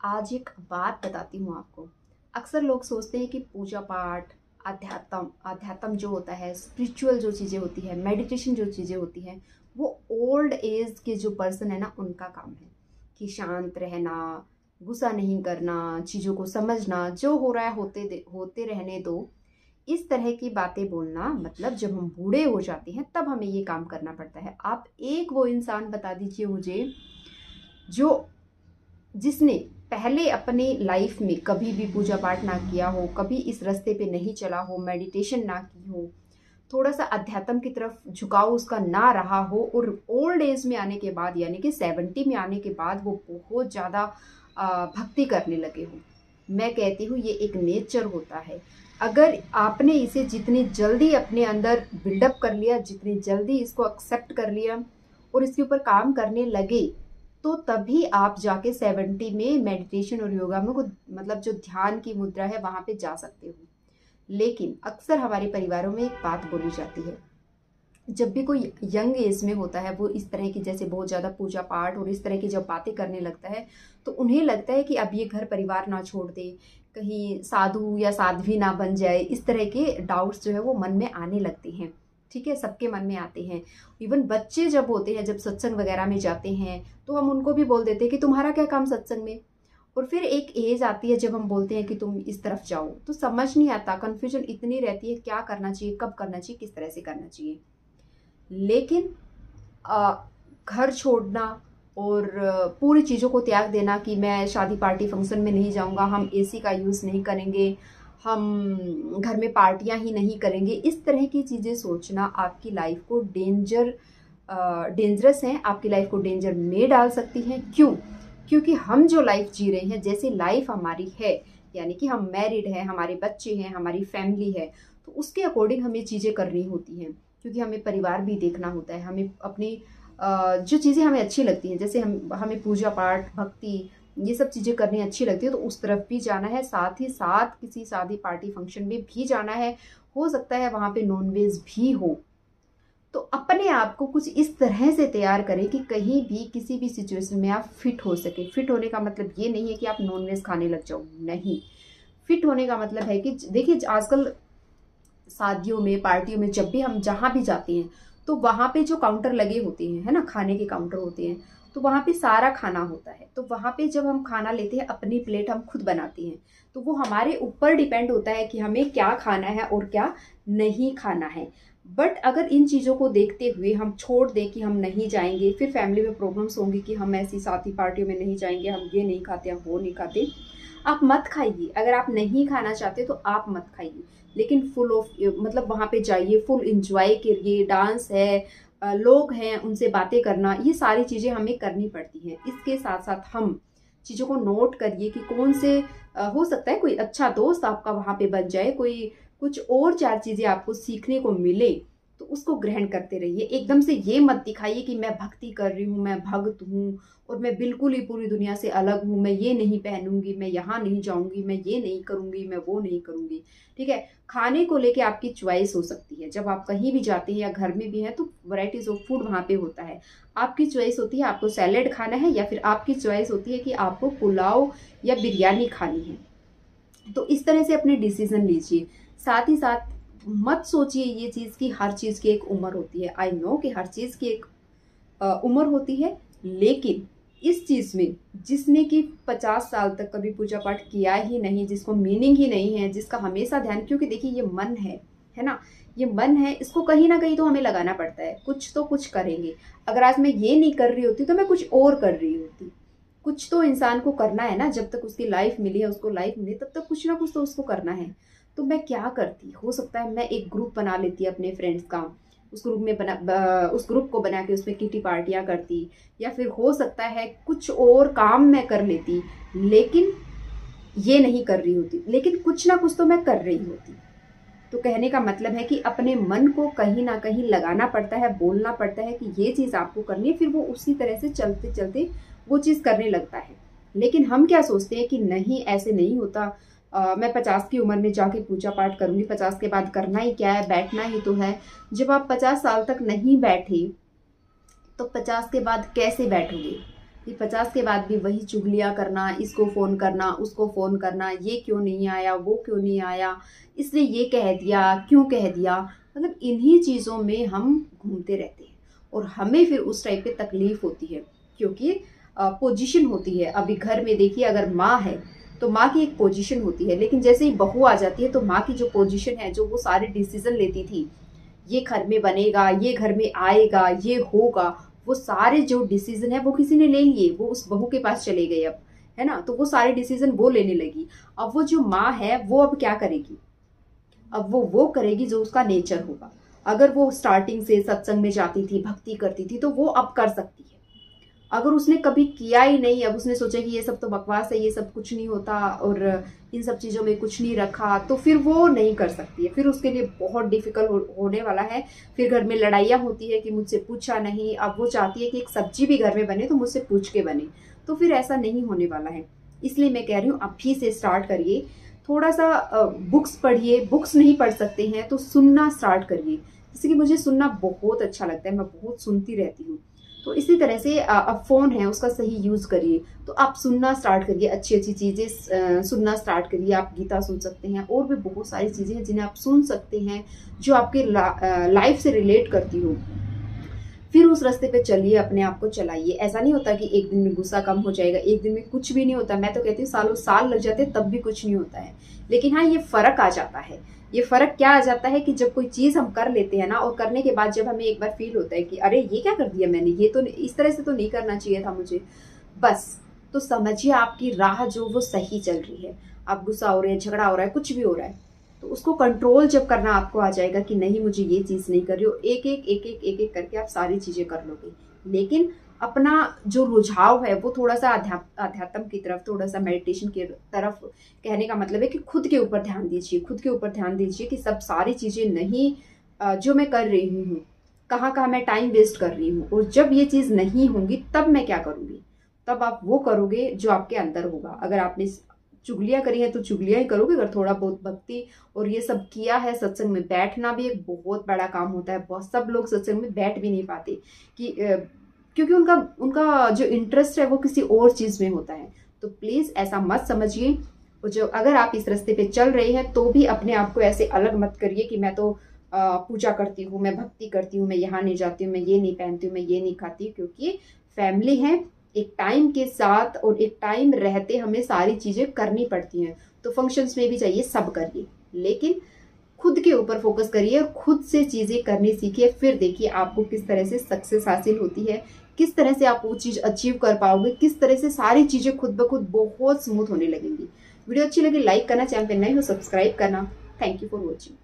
आज एक बात बताती हूँ आपको। अक्सर लोग सोचते हैं कि पूजा पाठ, अध्यात्म अध्यात्म जो होता है, स्पिरिचुअल जो चीज़ें होती है, मेडिटेशन जो चीज़ें होती हैं, वो ओल्ड एज के जो पर्सन है ना, उनका काम है। कि शांत रहना, गुस्सा नहीं करना, चीज़ों को समझना, जो हो रहा है होते रहने दो। इस तरह की बातें बोलना मतलब जब हम बूढ़े हो जाते हैं तब हमें ये काम करना पड़ता है। आप एक वो इंसान बता दीजिए मुझे जो जिसने पहले अपनी लाइफ में कभी भी पूजा पाठ ना किया हो, कभी इस रास्ते पे नहीं चला हो, मेडिटेशन ना की हो, थोड़ा सा अध्यात्म की तरफ झुकाव उसका ना रहा हो, और ओल्ड एज में आने के बाद यानी कि 70 में आने के बाद वो बहुत ज़्यादा भक्ति करने लगे हो। मैं कहती हूँ ये एक नेचर होता है। अगर आपने इसे जितनी जल्दी अपने अंदर बिल्डअप कर लिया, जितनी जल्दी इसको एक्सेप्ट कर लिया और इसके ऊपर काम करने लगे, तो तभी आप जाके 70 में मेडिटेशन और योगा में मतलब जो ध्यान की मुद्रा है वहां पे जा सकते हो। लेकिन अक्सर हमारे परिवारों में एक बात बोली जाती है, जब भी कोई यंग एज में होता है वो इस तरह की जैसे बहुत ज़्यादा पूजा पाठ और इस तरह की जब बातें करने लगता है, तो उन्हें लगता है कि अब ये घर परिवार ना छोड़ दे, कहीं साधु या साध्वी ना बन जाए। इस तरह के डाउट्स जो है वो मन में आने लगते हैं। ठीक है, सबके मन में आते हैं। इवन बच्चे जब होते हैं, जब सत्संग वगैरह में जाते हैं, तो हम उनको भी बोल देते हैं कि तुम्हारा क्या काम सत्संग में। और फिर एक एज आती है जब हम बोलते हैं कि तुम इस तरफ जाओ, तो समझ नहीं आता, कन्फ्यूजन इतनी रहती है क्या करना चाहिए, कब करना चाहिए, किस तरह से करना चाहिए। लेकिन घर छोड़ना और पूरी चीज़ों को त्याग देना कि मैं शादी पार्टी फंक्शन में नहीं जाऊंगा, हम एसी का यूज़ नहीं करेंगे, हम घर में पार्टियां ही नहीं करेंगे, इस तरह की चीज़ें सोचना आपकी लाइफ को डेंजरस हैं, आपकी लाइफ को डेंजर में डाल सकती हैं। क्यों? क्योंकि हम जो लाइफ जी रहे हैं, जैसे लाइफ हमारी है, यानी कि हम मैरिड हैं, हमारे बच्चे हैं, हमारी फैमिली है, तो उसके अकॉर्डिंग हमें चीज़ें करनी होती हैं। क्योंकि हमें परिवार भी देखना होता है, हमें अपनी जो चीज़ें हमें अच्छी लगती हैं, जैसे हमें पूजा पाठ, भक्ति, ये सब चीज़ें करनी अच्छी लगती है, तो उस तरफ भी जाना है। साथ ही साथ किसी शादी पार्टी फंक्शन में भी जाना है, हो सकता है वहाँ पे नॉनवेज भी हो। तो अपने आप को कुछ इस तरह से तैयार करें कि कहीं भी किसी भी सिचुएशन में आप फिट हो सके। फिट होने का मतलब ये नहीं है कि आप नॉनवेज खाने लग जाओ, नहीं। फिट होने का मतलब है कि देखिए आजकल शादियों में, पार्टियों में, जब भी हम जहाँ भी जाते हैं, तो वहाँ पे जो काउंटर लगे होते हैं, है ना, खाने के काउंटर होते हैं, तो वहाँ पे सारा खाना होता है। तो वहाँ पे जब हम खाना लेते हैं, अपनी प्लेट हम खुद बनाते हैं, तो वो हमारे ऊपर डिपेंड होता है कि हमें क्या खाना है और क्या नहीं खाना है। बट अगर इन चीज़ों को देखते हुए हम छोड़ दें कि हम नहीं जाएंगे, फिर फैमिली में प्रॉब्लम्स होंगी कि हम ऐसी शादी पार्टियों में नहीं जाएंगे, हम ये नहीं खाते, हम वो नहीं खाते। आप मत खाइए। अगर आप नहीं खाना चाहते तो आप मत खाइए, लेकिन फुल ऑफ मतलब वहाँ पे जाइए, फुल इंजॉय करिए। डांस है, लोग हैं, उनसे बातें करना, ये सारी चीज़ें हमें करनी पड़ती हैं। इसके साथ साथ हम चीज़ों को नोट करिए कि कौन से हो सकता है कोई अच्छा दोस्त आपका वहाँ पे बन जाए, कोई कुछ और चार चीज़ें आपको सीखने को मिले, तो उसको ग्रहण करते रहिए। एकदम से ये मत दिखाइए कि मैं भक्ति कर रही हूँ, मैं भक्त हूँ और मैं बिल्कुल ही पूरी दुनिया से अलग हूँ, मैं ये नहीं पहनूंगी, मैं यहाँ नहीं जाऊंगी, मैं ये नहीं करूंगी, मैं वो नहीं करूंगी। ठीक है, खाने को लेके आपकी चॉइस हो सकती है। जब आप कहीं भी जाते हैं या घर में भी हैं, तो वैरायटीज ऑफ फूड वहाँ पे होता है। आपकी चॉइस होती है आपको सैलेड खाना है, या फिर आपकी चॉइस होती है कि आपको पुलाव या बिरयानी खानी है। तो इस तरह से अपने डिसीजन लीजिए। साथ ही साथ मत सोचिए ये चीज़ की हर चीज़ की एक उम्र होती है। आई नो कि हर चीज़ की एक उम्र होती है, लेकिन इस चीज़ में जिसने कि 50 साल तक कभी पूजा पाठ किया ही नहीं, जिसको मीनिंग ही नहीं है, जिसका हमेशा ध्यान, क्योंकि देखिए ये मन है ना, ये मन है, इसको कहीं ना कहीं तो हमें लगाना पड़ता है, कुछ तो कुछ करेंगे। अगर आज मैं ये नहीं कर रही होती तो मैं कुछ और कर रही होती। कुछ तो इंसान को करना है ना, जब तक उसकी लाइफ मिली है, उसको लाइफ मिली, तब तक कुछ ना कुछ तो उसको करना है। तो मैं क्या करती, हो सकता है मैं एक ग्रुप बना लेती अपने फ्रेंड्स का, उस ग्रुप को बना के उसमें किटी पार्टियां करती, या फिर हो सकता है कुछ और काम मैं कर लेती, लेकिन ये नहीं कर रही होती, लेकिन कुछ ना कुछ तो मैं कर रही होती। तो कहने का मतलब है कि अपने मन को कहीं ना कहीं लगाना पड़ता है, बोलना पड़ता है कि ये चीज़ आपको करनी है, फिर वो उसी तरह से चलते चलते वो चीज़ करने लगता है। लेकिन हम क्या सोचते हैं कि नहीं, ऐसे नहीं होता, मैं 50 की उम्र में जाके पूजा पाठ करूंगी, 50 के बाद करना ही क्या है, बैठना ही तो है। जब आप 50 साल तक नहीं बैठे, तो 50 के बाद कैसे बैठोगे? ये 50 के बाद भी वही चुगलियाँ करना, इसको फ़ोन करना, उसको फ़ोन करना, ये क्यों नहीं आया, वो क्यों नहीं आया, इसने ये कह दिया, क्यों कह दिया, मतलब इन्हीं चीज़ों में हम घूमते रहते हैं और हमें फिर उस टाइप पे तकलीफ़ होती है, क्योंकि पोजीशन होती है। अभी घर में देखिए, अगर माँ है तो माँ की एक पोजीशन होती है, लेकिन जैसे ही बहू आ जाती है तो माँ की जो पोजीशन है, जो वो सारे डिसीजन लेती थी, ये घर में बनेगा, ये घर में आएगा, ये होगा, वो सारे जो डिसीजन है वो किसी ने ले लिए, वो उस बहू के पास चले गए अब, है ना। तो वो सारे डिसीजन वो लेने लगी। अब वो जो माँ है वो अब क्या करेगी, अब वो करेगी जो उसका नेचर होगा। अगर वो स्टार्टिंग से सत्संग में जाती थी, भक्ति करती थी, तो वो अब कर सकती है। अगर उसने कभी किया ही नहीं, अब उसने सोचा कि ये सब तो बकवास है, ये सब कुछ नहीं होता और इन सब चीज़ों में कुछ नहीं रखा, तो फिर वो नहीं कर सकती है। फिर उसके लिए बहुत डिफिकल्ट होने वाला है। फिर घर में लड़ाइयाँ होती है कि मुझसे पूछा नहीं। अब वो चाहती है कि एक सब्जी भी घर में बने तो मुझसे पूछ के बने, तो फिर ऐसा नहीं होने वाला है। इसलिए मैं कह रही हूँ अभी से स्टार्ट करिए, थोड़ा सा बुक्स पढ़िए। बुक्स नहीं पढ़ सकते हैं तो सुनना स्टार्ट करिए, जैसे कि मुझे सुनना बहुत अच्छा लगता है, मैं बहुत सुनती रहती हूँ। तो इसी तरह से अब फ़ोन है उसका सही यूज़ करिए। तो आप सुनना स्टार्ट करिए, अच्छी अच्छी चीज़ें सुनना स्टार्ट करिए। आप गीता सुन सकते हैं, और भी बहुत सारी चीज़ें हैं जिन्हें आप सुन सकते हैं जो आपके लाइफ से रिलेट करती हो। फिर उस रास्ते पे चलिए, अपने आप को चलाइए। ऐसा नहीं होता कि एक दिन में गुस्सा कम हो जाएगा, एक दिन में कुछ भी नहीं होता। मैं तो कहती हूँ सालों साल लग जाते तब भी कुछ नहीं होता है। लेकिन हाँ, ये फ़र्क आ जाता है। ये फ़र्क क्या आ जाता है कि जब कोई चीज़ हम कर लेते हैं ना, और करने के बाद जब हमें एक बार फील होता है कि अरे ये क्या कर दिया मैंने, ये तो इस तरह से तो नहीं करना चाहिए था मुझे, बस तो समझिए आपकी राह जो वो सही चल रही है। आप गुस्सा हो रहे हैं, झगड़ा हो रहा है, कुछ भी हो रहा है, तो उसको कंट्रोल जब करना आपको आ जाएगा कि नहीं मुझे ये चीज़ नहीं कर रही हो, एक एक करके आप सारी चीज़ें कर लोगे। लेकिन अपना जो रुझाव है वो थोड़ा सा अध्यात्म की तरफ, थोड़ा सा मेडिटेशन की तरफ, कहने का मतलब है कि खुद के ऊपर ध्यान दीजिए। खुद के ऊपर ध्यान दीजिए कि सब सारी चीज़ें नहीं जो मैं कर रही हूँ, कहाँ कहाँ मैं टाइम वेस्ट कर रही हूँ, और जब ये चीज़ नहीं होंगी तब मैं क्या करूँगी। तब आप वो करोगे जो आपके अंदर होगा। अगर आपने चुगलियाँ करी है तो चुगलियाँ ही करोगे। अगर थोड़ा बहुत भक्ति और ये सब किया है, सत्संग में बैठना भी एक बहुत बड़ा काम होता है। बहुत सब लोग सत्संग में बैठ भी नहीं पाते कि क्योंकि उनका जो इंटरेस्ट है वो किसी और चीज़ में होता है। तो प्लीज़ ऐसा मत समझिए। और जो अगर आप इस रास्ते पे चल रहे हैं तो भी अपने आप को ऐसे अलग मत करिए कि मैं तो पूजा करती हूँ, मैं भक्ति करती हूँ, मैं यहाँ नहीं जाती हूँ, मैं ये नहीं पहनती हूँ, मैं ये नहीं खाती हूँ। क्योंकि फैमिली है, एक टाइम के साथ और एक टाइम रहते हमें सारी चीज़ें करनी पड़ती हैं। तो फंक्शंस में भी चाहिए सब करिए, लेकिन खुद के ऊपर फोकस करिए, खुद से चीज़ें करनी सीखिए। फिर देखिए आपको किस तरह से सक्सेस हासिल होती है, किस तरह से आप वो चीज़ अचीव कर पाओगे, किस तरह से सारी चीज़ें खुद ब खुद बहुत स्मूथ होने लगेंगी। वीडियो अच्छी लगी लाइक करना, चैनल पर नए हो सब्सक्राइब करना। Thank you for watching.